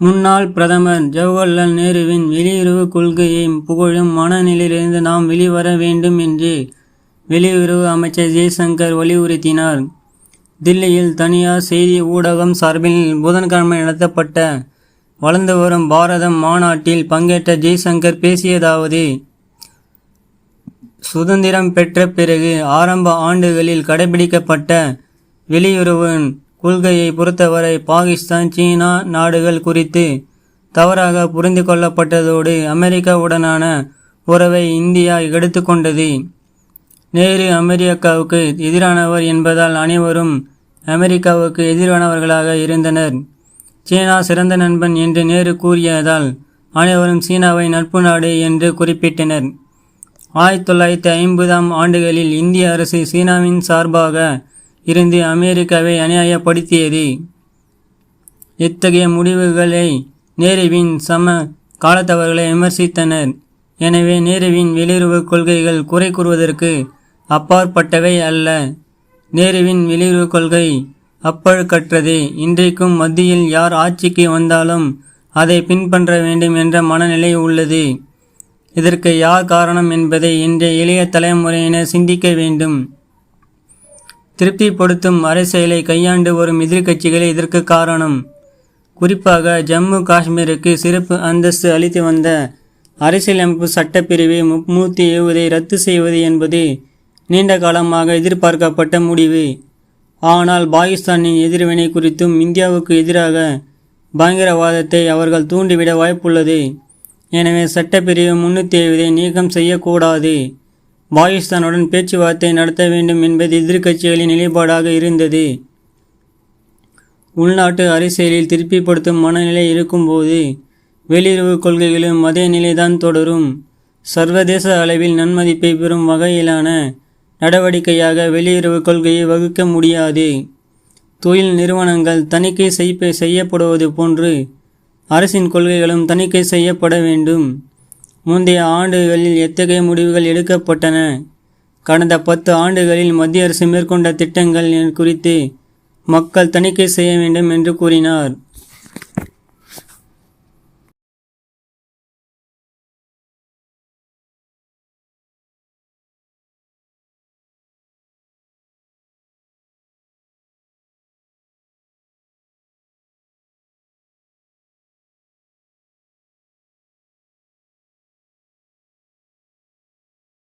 முன்னாள் பிரதமர் ஜவஹர்லால் நேருவின் வெளியுறவு கொள்கையை புகழும் மனநிலையிலிருந்து நாம் வெளிவர வேண்டும் என்று வெளியுறவு அமைச்சர் ஜெய்சங்கர் வலியுறுத்தினார். தில்லியில் தனியார் செய்தி ஊடகம் சார்பில் புதன்கிழமை நடத்தப்பட்ட வளர்ந்து வரும் பாரதம் மாநாட்டில் பங்கேற்ற ஜெய்சங்கர் பேசியதாவது: சுதந்திரம் பெற்ற பிறகு ஆரம்ப ஆண்டுகளில் கடைபிடிக்கப்பட்ட வெளியுறவு கொள்கையை பொறுத்தவரை பாகிஸ்தான், சீனா நாடுகள் குறித்து தவறாக புரிந்து கொள்ளப்பட்டதோடு அமெரிக்காவுடனான உறவை இந்தியா எடுத்துக்கொண்டது. நேரு அமெரிக்காவுக்கு எதிரானவர் என்பதால் அனைவரும் அமெரிக்காவுக்கு எதிரானவர்களாக இருந்தனர். சீனா சிறந்த நண்பன் என்று நேரு கூறியதால் அனைவரும் சீனாவை நட்பு நாடு என்று குறிப்பிட்டனர். 1950ஆம் ஆண்டுகளில் இந்திய அரசு சீனாவின் சார்பாக இருந்து அமெரிக்காவை அநியாயப்படுத்தியது. இத்தகைய முடிவுகளை நேருவின் சம காலத்தவர்களை விமர்சித்தனர். எனவே நேருவின் வெளியுறவு கொள்கைகள் குறை கூறுவதற்கு அப்பாற்பட்டவை அல்ல. நேருவின் வெளியுறவு கொள்கை அப்பழுக்கற்றது. இன்றைக்கும் மத்தியில் யார் ஆட்சிக்கு வந்தாலும் அதை பின்பற்ற வேண்டும் என்ற மனநிலை உள்ளது. இதற்கு யார் காரணம் என்பதை இன்றைய இளைய தலைமுறையினர் சிந்திக்க வேண்டும். திருப்திப்படுத்தும் அரசியலை கையாண்டு வரும் எதிர்க்கட்சிகளே இதற்கு காரணம். குறிப்பாக ஜம்மு காஷ்மீருக்கு சிறப்பு அந்தஸ்து அளித்து வந்த அரசியலமைப்பு சட்டப்பிரிவை 370 ரத்து செய்வது என்பது நீண்ட காலமாக எதிர்பார்க்கப்பட்ட முடிவு. ஆனால் பாகிஸ்தானின் எதிர்வினை குறித்தும் இந்தியாவுக்கு எதிராக பயங்கரவாதத்தை அவர்கள் தூண்டிவிட வாய்ப்புள்ளது. எனவே சட்டப்பிரிவு 370 நீக்கம் செய்யக்கூடாது. பாகிஸ்தானுடன் பேச்சுவார்த்தை நடத்த வேண்டும் என்பது எதிர்க்கட்சிகளின் நிலைப்பாடாக இருந்தது. உள்நாட்டு அரசியலில் திருப்திப்படுத்தும் மனநிலை இருக்கும்போது வெளியுறவு கொள்கைகளும் அதே நிலைதான் தொடரும். சர்வதேச அளவில் நன்மதிப்பை பெறும் வகையிலான நடவடிக்கையாக வெளியுறவு கொள்கையை வகுக்க முடியாது. தொழில் நிறுவனங்கள் தணிக்கை செய்யப்படுவது போன்று அரசின் கொள்கைகளும் தணிக்கை செய்யப்பட வேண்டும். முந்தைய ஆண்டுகளில் எத்தகைய முடிவுகள் எடுக்கப்பட்டன? கடந்த 10 ஆண்டுகளில் மத்திய அரசு மேற்கொண்ட திட்டங்கள் குறித்து மக்கள் தணிக்கை செய்ய வேண்டும் என்று கூறினார்.